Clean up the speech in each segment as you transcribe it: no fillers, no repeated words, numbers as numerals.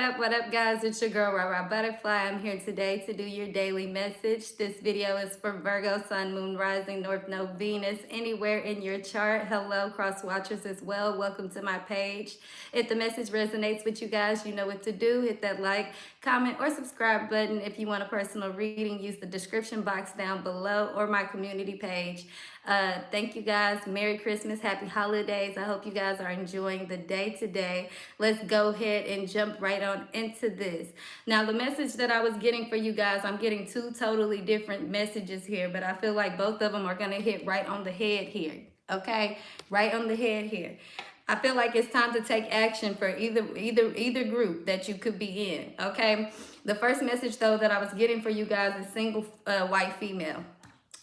What up, guys? It's your girl, Rara Butterfly. I'm here today to do your daily message. This video is for Virgo, Sun, Moon, Rising, North Node, Venus, anywhere in your chart. Hello, cross watchers as well. Welcome to my page. If the message resonates with you guys, you know what to do. Hit that like, comment, or subscribe button. If you want a personal reading, use the description box down below or my community page. Thank you guys. Merry Christmas. Happy holidays. I hope you guys are enjoying the day today. Let's go ahead and jump right on into this. Now, the message that I was getting for you guys, I'm getting two totally different messages here, but I feel like both of them are going to hit right on the head here. Okay? Right on the head here. I feel like it's time to take action for either group that you could be in. Okay? The first message, though, that I was getting for you guys is single white female,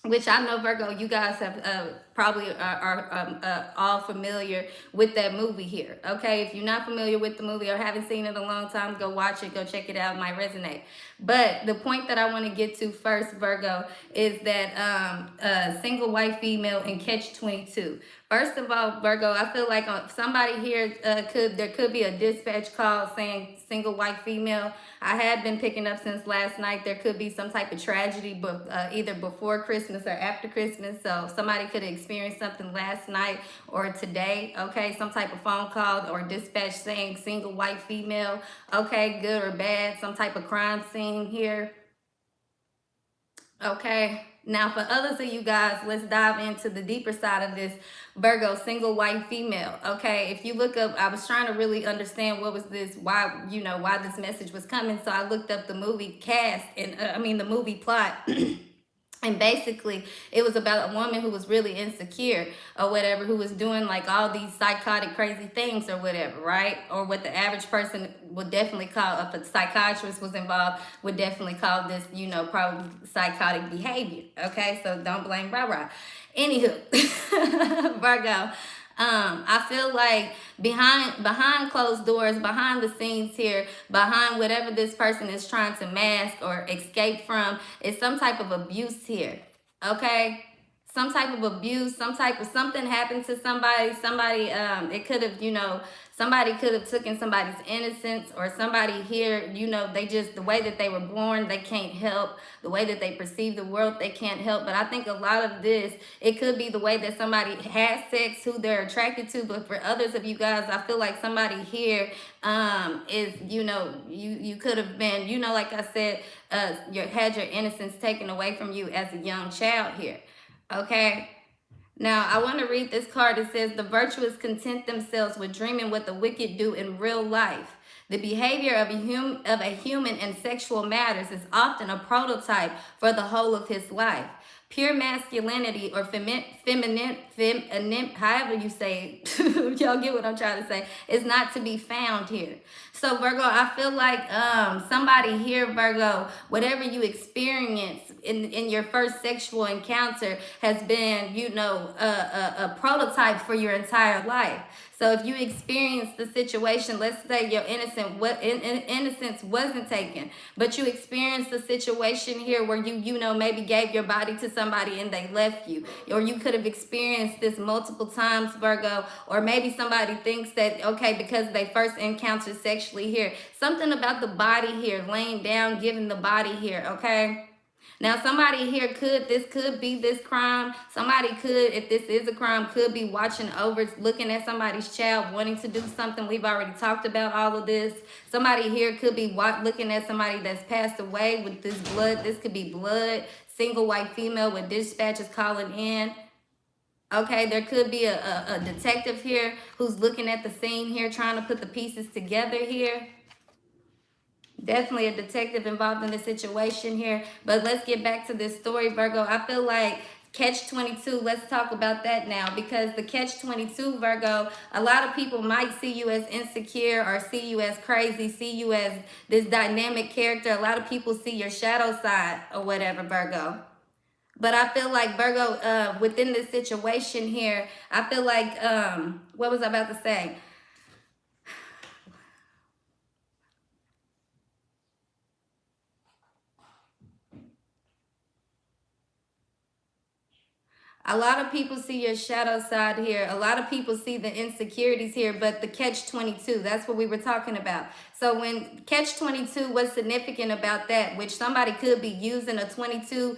which I know, Virgo, you guys have probably are all familiar with that movie here. Okay, if you're not familiar with the movie or haven't seen it in a long time, go watch it, go check it out. It might resonate. But the point that I want to get to first, Virgo, is that single white female in Catch-22. First of all, Virgo, I feel like somebody here there could be a dispatch call saying single white female. I had been picking up since last night. There could be some type of tragedy, but either before Christmas or after Christmas. So somebody could have experienced something last night or today. Okay, some type of phone call or dispatch saying single white female. Okay, good or bad, some type of crime scene here. Okay, now for others of you guys, let's dive into the deeper side of this Virgo single white female. Okay, if you look up, I was trying to really understand what was this, why this message was coming. So I looked up the movie cast and the movie plot. And basically, it was about a woman who was really insecure or whatever, who was doing like all these psychotic, crazy things or whatever, right? Or what the average person would definitely call, if a psychiatrist was involved, would definitely call this, probably psychotic behavior. Okay, so don't blame Rara. Anywho, Virgo. I feel like behind closed doors, behind the scenes here, behind whatever this person is trying to mask or escape from, is some type of abuse here. Okay? Some type of abuse, something happened to somebody. It could have, somebody could have taken somebody's innocence, or somebody here, they just, the way that they were born, they can't help. The way that they perceive the world, they can't help. But I think a lot of this, it could be the way that somebody has sex, who they're attracted to. But for others of you guys, I feel like somebody here is, you could have been, like I said, had your innocence taken away from you as a young child here. Okay? Now, I want to read this card. It says, the virtuous content themselves with dreaming what the wicked do in real life. The behavior of a human in sexual matters is often a prototype for the whole of his life. Pure masculinity or feminine, however you say it, y'all get what I'm trying to say, is not to be found here. So Virgo, I feel like somebody here, Virgo, whatever you experience in your first sexual encounter has been, a prototype for your entire life. So if you experience the situation, let's say your innocence wasn't taken, but you experienced the situation here where you maybe gave your body to somebody and they left you, or you could have experienced this multiple times, Virgo, or maybe somebody thinks that, okay, because they first encountered sexually here, something about the body here, laying down, giving the body here, okay? Now, somebody here this could be this crime. Somebody could, if this is a crime, could be watching over, looking at somebody's child, wanting to do something. We've already talked about all of this. Somebody here could be looking at somebody that's passed away with this blood. This could be blood. Single white female with dispatches calling in. Okay, there could be a detective here who's looking at the scene here, trying to put the pieces together here. Definitely a detective involved in the situation here. But let's get back to this story, Virgo. I feel like Catch-22, let's talk about that now, because the Catch-22, Virgo, a lot of people might see you as insecure or see you as crazy, see you as this dynamic character. A lot of people see your shadow side or whatever, Virgo. But I feel like, Virgo, within this situation here, I feel like, what was I about to say? A lot of people see your shadow side here. A lot of people see the insecurities here, but the catch-22, that's what we were talking about. So when catch-22, what's significant about that, which somebody could be using a 22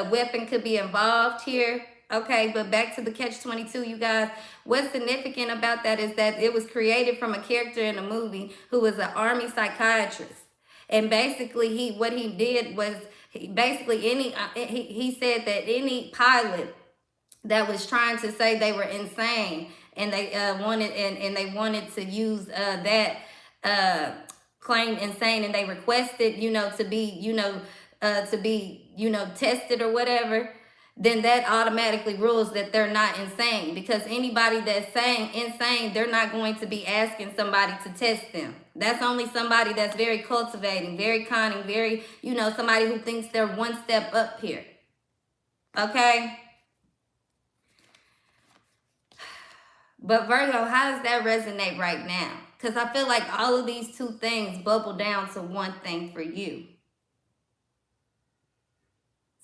weapon could be involved here. Okay, but back to the catch-22, you guys. What's significant about that is that it was created from a character in a movie who was an army psychiatrist. And basically, what he did was, he said that any pilot that was trying to say they were insane and they wanted to use that claim insane, and they requested to be tested or whatever, then that automatically rules that they're not insane, because anybody that's saying insane, they're not going to be asking somebody to test them. That's only somebody that's very cultivating, very cunning, very somebody who thinks they're one step up here. Okay. But Virgo, how does that resonate right now? Because I feel like all of these two things bubble down to one thing for you.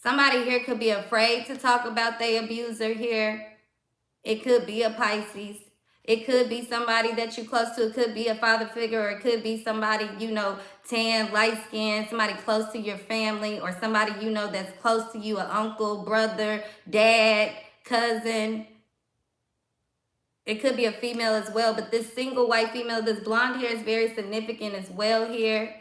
Somebody here could be afraid to talk about their abuser here. It could be a Pisces. It could be somebody that you're close to. It could be a father figure, or it could be somebody, tan, light skinned, somebody close to your family, or somebody, that's close to you, an uncle, brother, dad, cousin. It could be a female as well, but this single white female, this blonde hair is very significant as well here.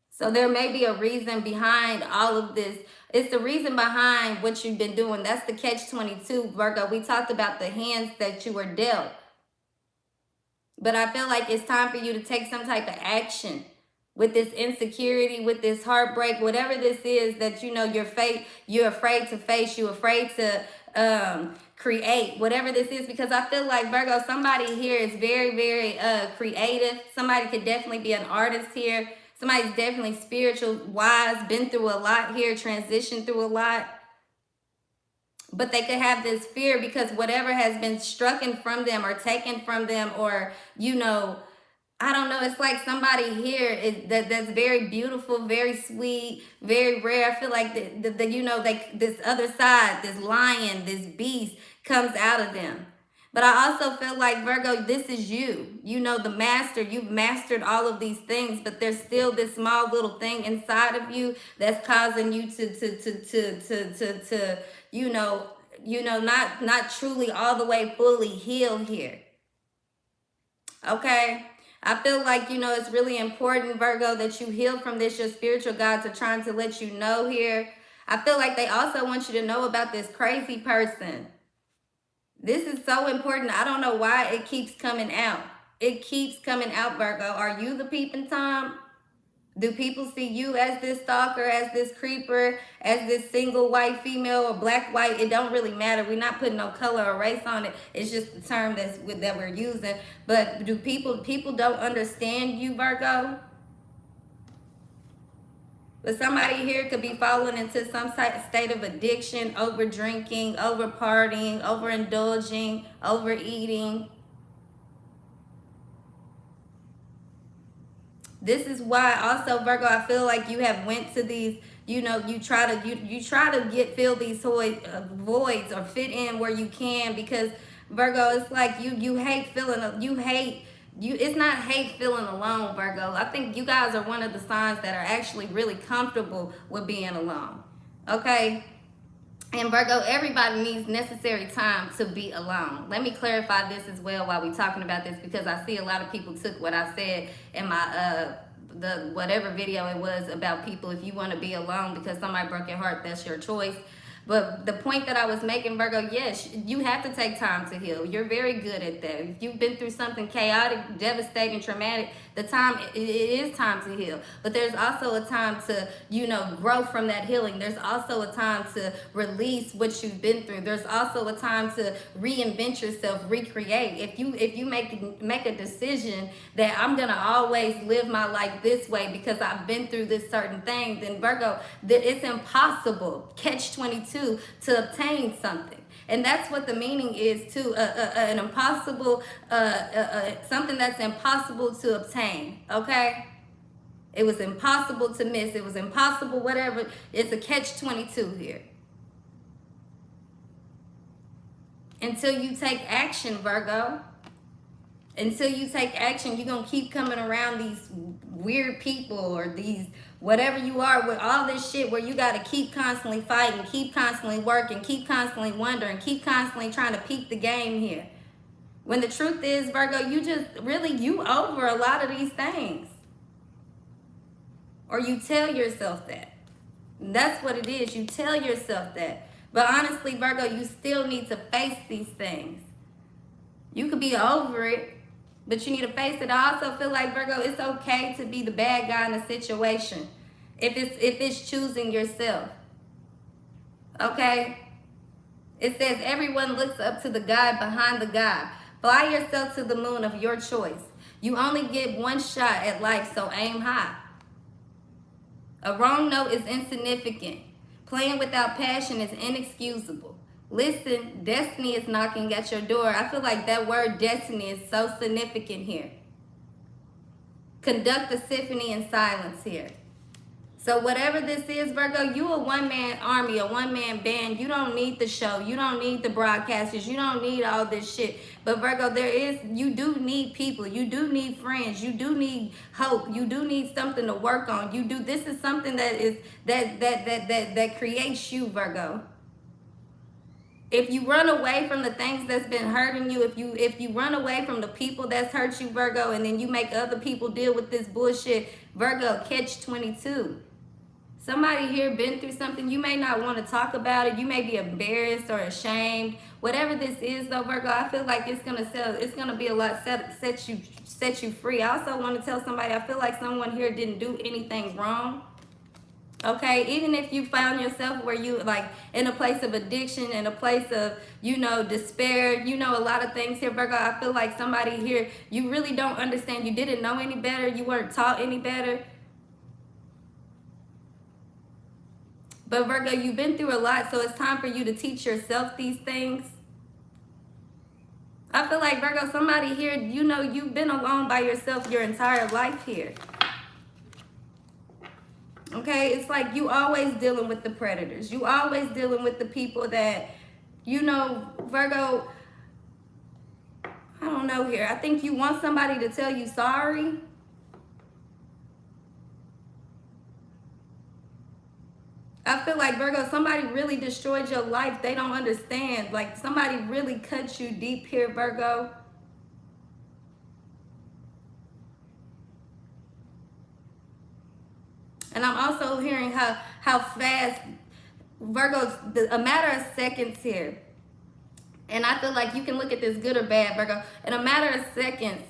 So there may be a reason behind all of this. It's the reason behind what you've been doing. That's the catch-22, Virgo. We talked about the hands that you were dealt. But I feel like it's time for you to take some type of action with this insecurity, with this heartbreak, whatever this is that you're afraid to face, you're afraid to create, whatever this is, because I feel like, Virgo, somebody here is very, very creative. Somebody could definitely be an artist here. Somebody's definitely spiritual, wise, been through a lot here, transitioned through a lot. But they could have this fear because whatever has been strucken from them or taken from them, or, I don't know. It's like somebody here that's very beautiful, very sweet, very rare. I feel like this other side, this lion, this beast comes out of them. But I also feel like, Virgo, this is you. The master. You've mastered all of these things, but there's still this small little thing inside of you that's causing you to not truly all the way fully heal here. Okay. I feel like, it's really important, Virgo, that you heal from this. Your spiritual guides are trying to let you know here. I feel like they also want you to know about this crazy person. This is so important. I don't know why it keeps coming out. It keeps coming out, Virgo. Are you the peeping Tom? Do people see you as this stalker, as this creeper, as this single white female or black, white? It don't really matter. We're not putting no color or race on it. It's just the term that we're using. But do people don't understand you, Virgo? But somebody here could be falling into some state of addiction, over drinking, over partying, overindulging, overeating. This is why also, Virgo, I feel like you have went to these, you try to fill these voids or fit in where you can, because Virgo, it's like you hate it's not hate feeling alone, Virgo. I think you guys are one of the signs that are actually really comfortable with being alone. Okay? And Virgo, everybody needs necessary time to be alone. Let me clarify this as well while we're talking about this, because I see a lot of people took what I said in my the whatever video it was about people. If you want to be alone because somebody broke your heart, that's your choice. But the point that I was making, Virgo, yes, you have to take time to heal. You're very good at that. If you've been through something chaotic, devastating, traumatic, it is time to heal. But there's also a time to, grow from that healing. There's also a time to release what you've been through. There's also a time to reinvent yourself, recreate. If you make a decision that I'm gonna always live my life this way because I've been through this certain thing, then Virgo, it's impossible. Catch-22 to obtain something. And that's what the meaning is too, an impossible, something that's impossible to obtain, okay? It was impossible to miss. It was impossible, whatever. It's a catch-22 here. Until you take action, Virgo. Until you take action, you're going to keep coming around these weird people or these whatever you are with all this shit where you got to keep constantly fighting, keep constantly working, keep constantly wondering, keep constantly trying to peep the game here. When the truth is, Virgo, you just really, you over a lot of these things. Or you tell yourself that. And that's what it is. You tell yourself that. But honestly, Virgo, you still need to face these things. You could be over it, but you need to face it. I also feel like, Virgo, it's okay to be the bad guy in a situation if it's choosing yourself. Okay? It says everyone looks up to the guy behind the guy. Fly yourself to the moon of your choice. You only get one shot at life, so aim high. A wrong note is insignificant. Playing without passion is inexcusable. Listen, destiny is knocking at your door. I feel like that word destiny is so significant here. Conduct a symphony in silence here. So whatever this is, Virgo, you a one-man army, a one-man band. You don't need the show. You don't need the broadcasters. You don't need all this shit. But Virgo, you do need people. You do need friends. You do need hope. You do need something to work on. This is something that creates you, Virgo. If you run away from the things that's been hurting you, if you run away from the people that's hurt you, Virgo, and then you make other people deal with this bullshit, Virgo, catch 22. Somebody here been through something. You may not want to talk about it. You may be embarrassed or ashamed. Whatever this is, though, Virgo, I feel like it's gonna be a lot set you free. I also want to tell somebody, I feel like someone here didn't do anything wrong. Okay, even if you found yourself where you like in a place of addiction, in a place of, despair, a lot of things here, Virgo, I feel like somebody here, you really don't understand. You didn't know any better. You weren't taught any better. But Virgo, you've been through a lot, so it's time for you to teach yourself these things. I feel like, Virgo, somebody here, you've been alone by yourself your entire life here. Okay, it's like you always dealing with the predators. You always dealing with the people that, Virgo, I don't know here. I think you want somebody to tell you sorry. I feel like, Virgo, somebody really destroyed your life. They don't understand. Like, somebody really cut you deep here, Virgo. And I'm also hearing how fast, Virgo, a matter of seconds here. And I feel like you can look at this good or bad, Virgo. In a matter of seconds,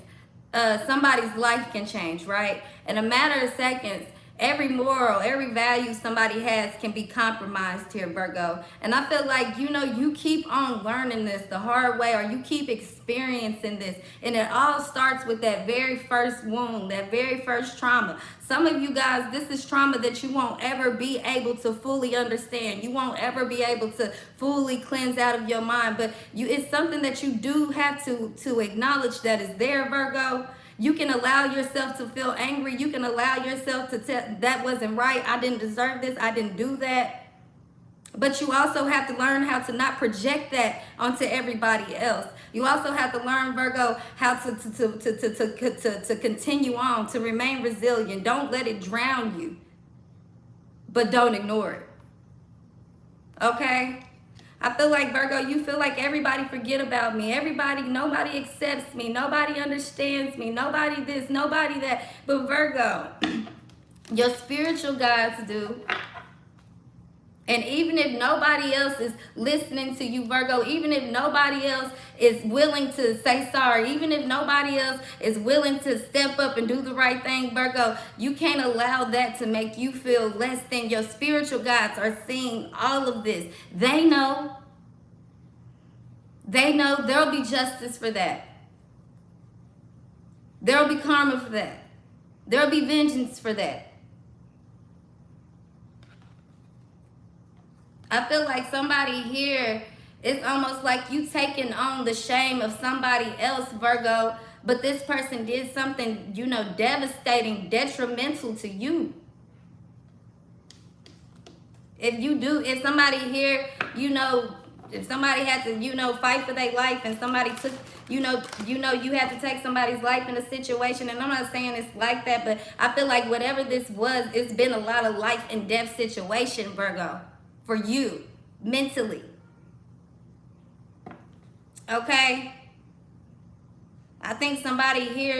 somebody's life can change, right? In a matter of seconds, every moral, every value somebody has can be compromised here, Virgo. And I feel like, you keep on learning this the hard way, or you keep experiencing this. And it all starts with that very first wound, that very first trauma. Some of you guys, this is trauma that you won't ever be able to fully understand. You won't ever be able to fully cleanse out of your mind. But it's something that you do have to acknowledge that is there, Virgo. You can allow yourself to feel angry. You can allow yourself to tell that wasn't right. I didn't deserve this. I didn't do that. But you also have to learn how to not project that onto everybody else. You also have to learn, Virgo, how to continue on, to remain resilient. Don't let it drown you, but don't ignore it. Okay? I feel like, Virgo, you feel like everybody forget about me. Nobody accepts me. Nobody understands me. Nobody this, nobody that. But Virgo, your spiritual guides do. And even if nobody else is listening to you, Virgo, even if nobody else is willing to say sorry, even if nobody else is willing to step up and do the right thing, Virgo, you can't allow that to make you feel less than. Your spiritual guides are seeing all of this. They know. They know there'll be justice for that. There'll be karma for that. There'll be vengeance for that. I feel like somebody here, it's almost like you taking on the shame of somebody else, Virgo, but this person did something, devastating, detrimental to you. If somebody here, if somebody had to, fight for their life, and somebody took, you had to take somebody's life in a situation, and I'm not saying it's like that, but I feel like whatever this was, it's been a lot of life and death situation, Virgo, for you, mentally. Okay? I think somebody here,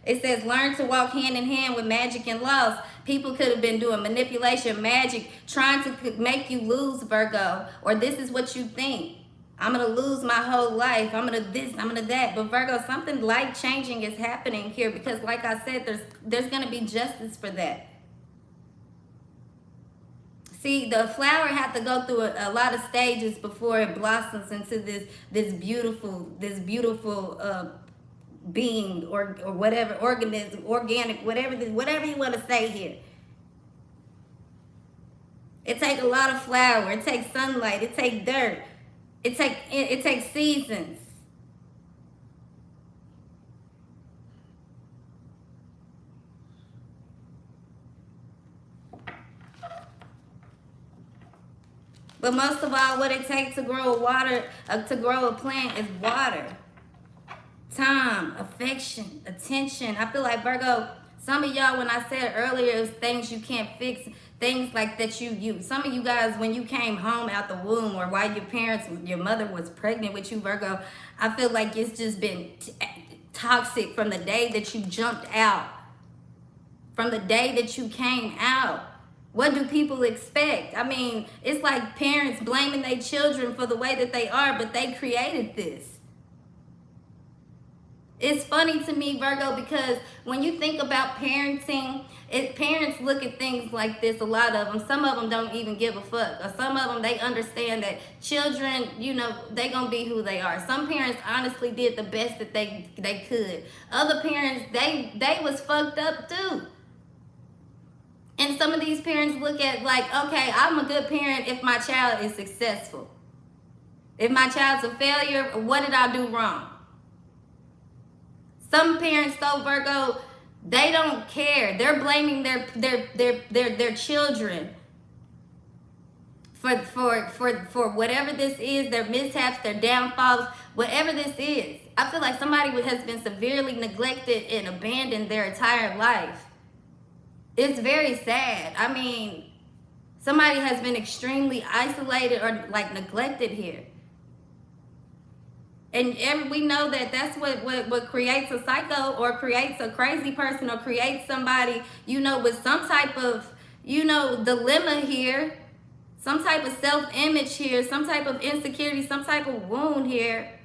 it says learn to walk hand in hand with magic and loss. People could have been doing manipulation, magic, trying to make you lose, Virgo. Or this is what you think. I'm going to lose my whole life. I'm going to this, I'm going to that. But Virgo, something life-changing is happening here because like I said, there's going to be justice for that. See, the flower had to go through a lot of stages before it blossoms into this beautiful being or whatever, organism, organic, whatever you want to say here. It takes a lot of flower. It takes sunlight. It takes dirt. It takes seasons. But most of all, what it takes to grow a plant is water, time, affection, attention. I feel like Virgo, some of y'all, when I said earlier, it was things you can't fix, things like that you. Some of you guys, when you came home out the womb, or while your mother was pregnant with you, Virgo, I feel like it's just been toxic from the day that you jumped out, from the day that you came out. What do people expect? I mean, it's like parents blaming their children for the way that they are, but they created this. It's funny to me, Virgo, because when you think about parenting, parents look at things like this, a lot of them. Some of them don't even give a fuck. Or some of them, they understand that children, they gonna be who they are. Some parents honestly did the best that they could. Other parents, they was fucked up too. And some of these parents look at like, okay, I'm a good parent if my child is successful. If my child's a failure, what did I do wrong? Some parents, though, Virgo, they don't care. They're blaming their children for whatever this is, their mishaps, their downfalls, whatever this is. I feel like somebody has been severely neglected and abandoned their entire life. It's very sad. I mean, somebody has been extremely isolated or like neglected here. And we know that that's what creates a psycho, or creates a crazy person, or creates somebody, with some type of, dilemma here, some type of self-image here, some type of insecurity, some type of wound here.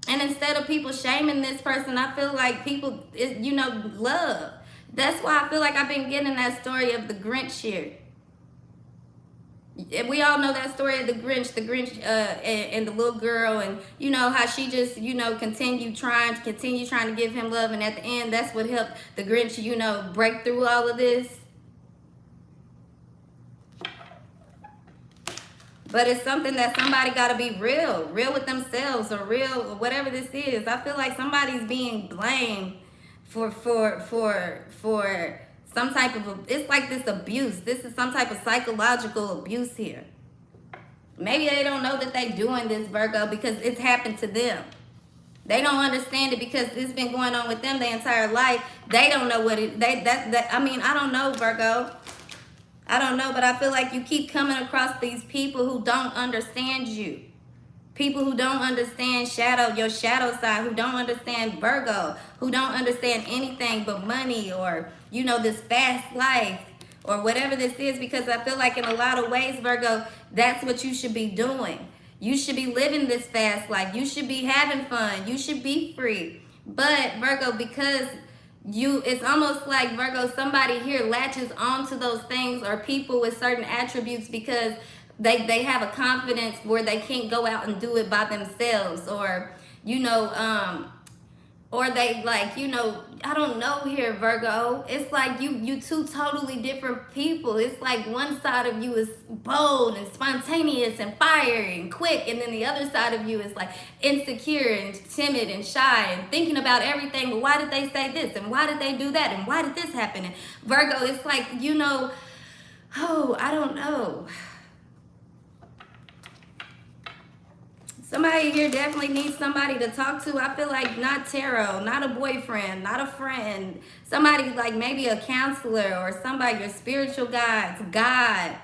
And instead of people shaming this person, I feel like people, love. That's why I feel like I've been getting that story of the Grinch here. We all know that story of the Grinch and the little girl, and how she just continue trying to give him love, and at the end that's what helped the Grinch break through all of this. But it's something that somebody got to be real with themselves, or real whatever this is. I feel like somebody's being blamed for some type of, it's like this abuse. This is some type of psychological abuse here. Maybe they don't know that they're doing this, Virgo, because it's happened to them. They don't understand it because it's been going on with them their entire life. They don't know what it, I mean, I don't know, Virgo. I don't know, but I feel like you keep coming across these people who don't understand you. People who don't understand your shadow side, who don't understand Virgo, who don't understand anything but money, or, this fast life, or whatever this is, because I feel like in a lot of ways, Virgo, that's what you should be doing. You should be living this fast life. You should be having fun. You should be free. But Virgo, because it's almost like, Virgo, somebody here latches onto those things, or people with certain attributes, because they have a confidence where they can't go out and do it by themselves, or or they like, I don't know here, Virgo. It's like you two totally different people. It's like one side of you is bold and spontaneous and fiery and quick, and then the other side of you is like insecure and timid and shy and thinking about everything. But why did they say this, and why did they do that, and why did this happen? And Virgo, it's like, I don't know. Somebody here definitely needs somebody to talk to. I feel like not tarot, not a boyfriend, not a friend. Somebody like maybe a counselor or somebody, your spiritual guides, God.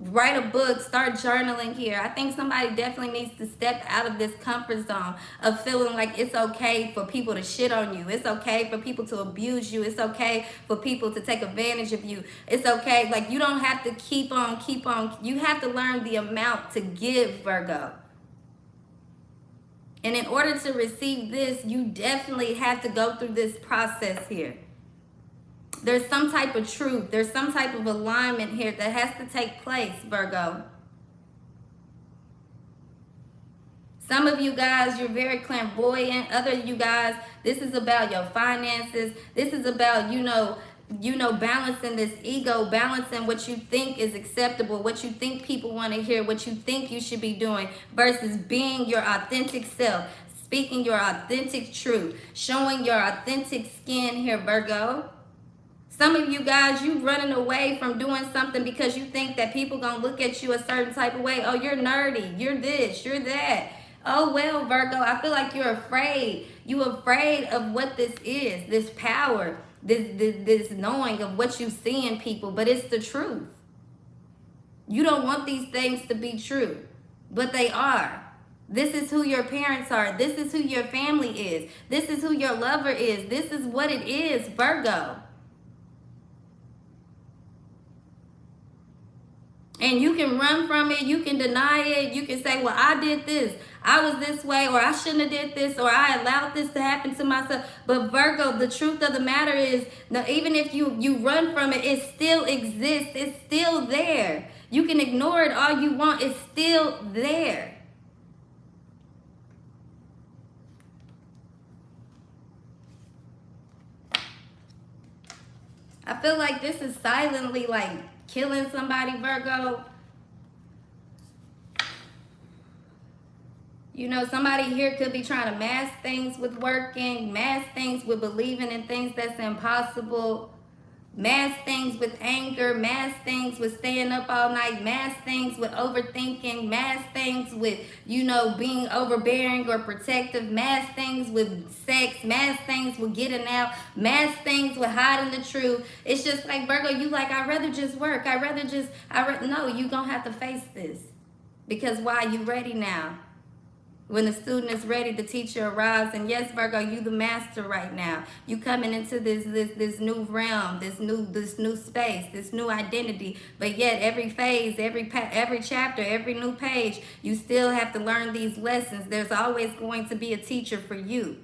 Write a book, start journaling here. I think somebody definitely needs to step out of this comfort zone of feeling like it's okay for people to shit on you. It's okay for people to abuse you. It's okay for people to take advantage of you. It's okay. Like, you don't have to keep on. You have to learn the amount to give, Virgo. And in order to receive this, you definitely have to go through this process here. There's some type of truth. There's some type of alignment here that has to take place, Virgo. Some of you guys, you're very clairvoyant. Other you guys, this is about your finances. This is about, balancing this ego, balancing what you think is acceptable, what you think people want to hear, what you think you should be doing, versus being your authentic self, speaking your authentic truth, showing your authentic skin here, Virgo. Some of you guys, you running away from doing something because you think that people gonna look at you a certain type of way. Oh, you're nerdy, you're this, you're that. Oh, well, Virgo, I feel like you're afraid. You're afraid of what this is, this power, this knowing of what you see in people, but it's the truth. You don't want these things to be true, but they are. This is who your parents are. This is who your family is. This is who your lover is. This is what it is, Virgo. And you can run from it, you can deny it, you can say, well, I did this, I was this way, or I shouldn't have did this, or I allowed this to happen to myself. But Virgo, the truth of the matter is, even if you run from it, it still exists, it's still there. You can ignore it all you want, it's still there. I feel like this is silently like killing somebody, Virgo. Somebody here could be trying to mask things with working, mask things with believing in things that's impossible, mask things with anger, mask things with staying up all night, mask things with overthinking, mask things with, being overbearing or protective, mask things with sex, mask things with getting out, mask things with hiding the truth. It's just like, Virgo, you like, I'd rather just work. No, you gonna have to face this. Because why? You ready now. When the student is ready, the teacher arrives. And yes, Virgo, you the master right now. You coming into this new realm, this new space, this new identity. But yet every phase, every chapter, every new page, you still have to learn these lessons. There's always going to be a teacher for you.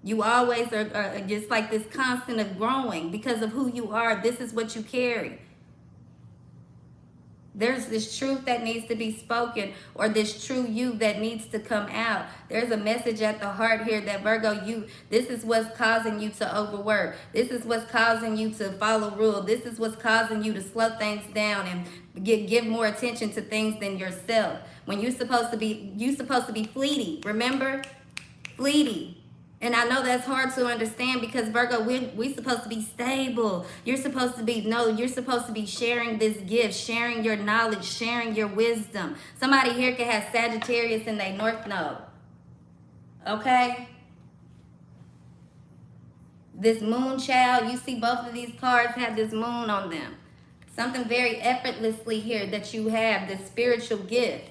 You always are just like this constant of growing because of who you are. This is what you carry. There's this truth that needs to be spoken, or this true you that needs to come out. There's a message at the heart here that, Virgo, this is what's causing you to overwork. This is what's causing you to follow rules. This is what's causing you to slow things down and give more attention to things than yourself. When you're supposed to be fleety. Remember? Fleety. And I know that's hard to understand because, Virgo, we're supposed to be stable. You're supposed to be sharing this gift, sharing your knowledge, sharing your wisdom. Somebody here could have Sagittarius in their North Node. Okay? This moon child, you see both of these cards have this moon on them. Something very effortlessly here that you have, this spiritual gift.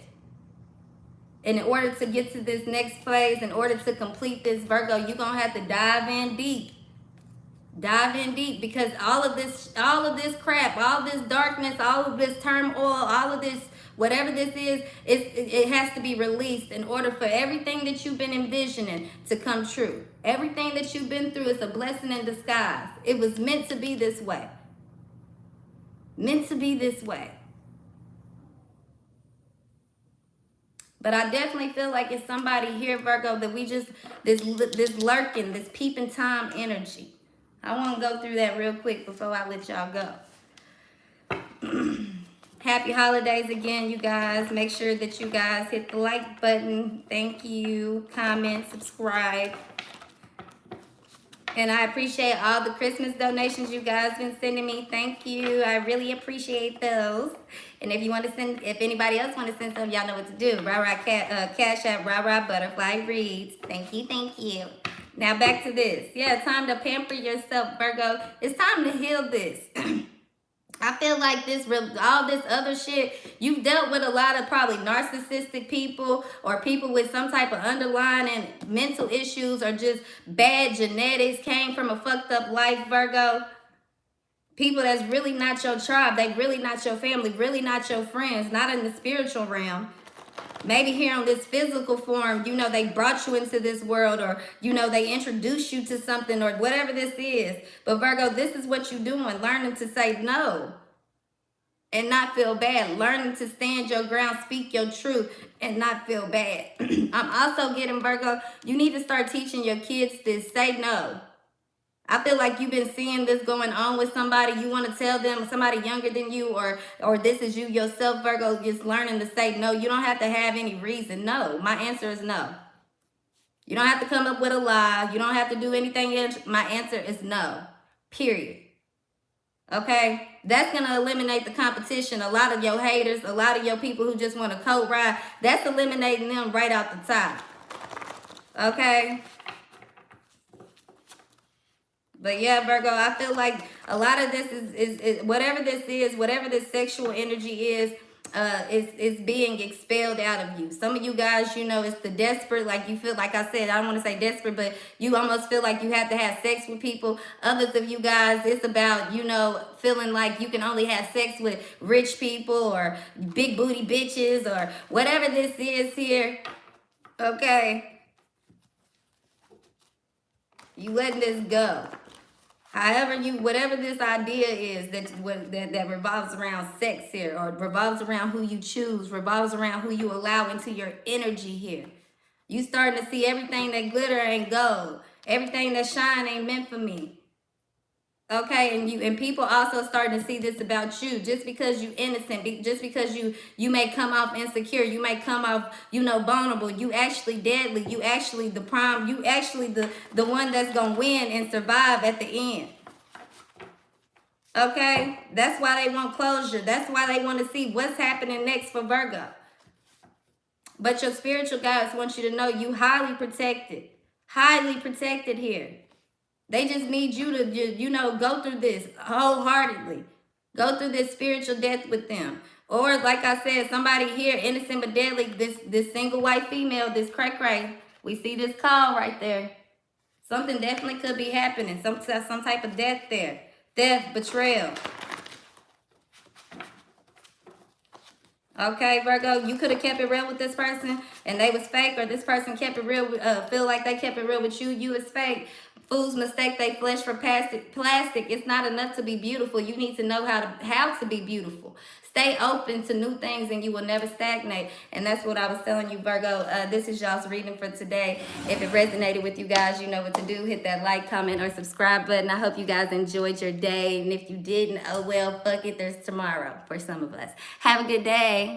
And in order to get to this next phase, in order to complete this, Virgo, you're going to have to dive in deep. Dive in deep, because all of this crap, all this darkness, all of this turmoil, all of this, whatever this is, it has to be released in order for everything that you've been envisioning to come true. Everything that you've been through is a blessing in disguise. It was meant to be this way. Meant to be this way. But I definitely feel like it's somebody here, Virgo, that we just, this lurking, this peeping Tom energy. I want to go through that real quick before I let y'all go. Happy holidays again, you guys. Make sure that you guys hit the like button. Thank you. Comment, subscribe. And I appreciate all the Christmas donations you guys been sending me. Thank you. I really appreciate those. And if you want to send, if anybody else want to send some, y'all know what to do. Cash App, Butterfly Reads. Thank you, thank you. Now back to this. Yeah, time to pamper yourself, Virgo. It's time to heal this. I feel like all this other shit, you've dealt with a lot of probably narcissistic people or people with some type of underlying mental issues or just bad genetics, came from a fucked up life, Virgo. People that's really not your tribe, they really not your family, really not your friends, not in the spiritual realm. Maybe here on this physical form, you know, they brought you into this world, or, you know, they introduced you to something, or whatever this is. But Virgo, this is what you're doing. Learning to say no and not feel bad. Learning to stand your ground, speak your truth, and not feel bad. I'm also getting, Virgo, you need to start teaching your kids this. Say no. I feel like you've been seeing this going on with somebody. You want to tell them, somebody younger than you, or this is you yourself, Virgo, just learning to say no. You don't have to have any reason. No. My answer is no. You don't have to come up with a lie. You don't have to do anything else. My answer is no. Period. Okay? That's going to eliminate the competition. A lot of your haters, a lot of your people who just want to coat ride, that's eliminating them right out the top. Okay? But yeah, Virgo, I feel like a lot of this is whatever this sexual energy is being expelled out of you. Some of you guys, you know, it's the desperate, like you feel, like I said, I don't want to say desperate, but you almost feel like you have to have sex with people. Others of you guys, it's about, you know, feeling like you can only have sex with rich people or big booty bitches or whatever this is here. Okay. You letting this go. However, whatever this idea is that revolves around sex here, or revolves around who you choose, revolves around who you allow into your energy here. You starting to see everything that glitter ain't gold. Everything that shine ain't meant for me. Okay, and people also starting to see this about you. Just because you innocent, just because you may come off insecure, you may come off, you know, vulnerable, you actually deadly, you actually the prime, you actually the one that's gonna win and survive at the end. Okay, that's why they want closure. That's why they want to see what's happening next for Virgo. But your spiritual guides want you to know you highly protected here. They just need you to, you know, go through this wholeheartedly. Go through this spiritual death with them. Or like I said, somebody here, innocent but deadly, this single white female, this cray-cray. We see this call right there. Something definitely could be happening. Some type of death there. Death, betrayal. Okay, Virgo, you could have kept it real with this person and they was fake, or this person kept it real, feel like they kept it real with you. You is fake. Fools mistake they flesh for plastic. It's not enough to be beautiful. You need to know how to be beautiful. Stay open to new things and you will never stagnate. And that's what I was telling you, Virgo. This is y'all's reading for today. If it resonated with you guys, you know what to do. Hit that like, comment, or subscribe button. I hope you guys enjoyed your day. And if you didn't, oh well, fuck it. There's tomorrow for some of us. Have a good day.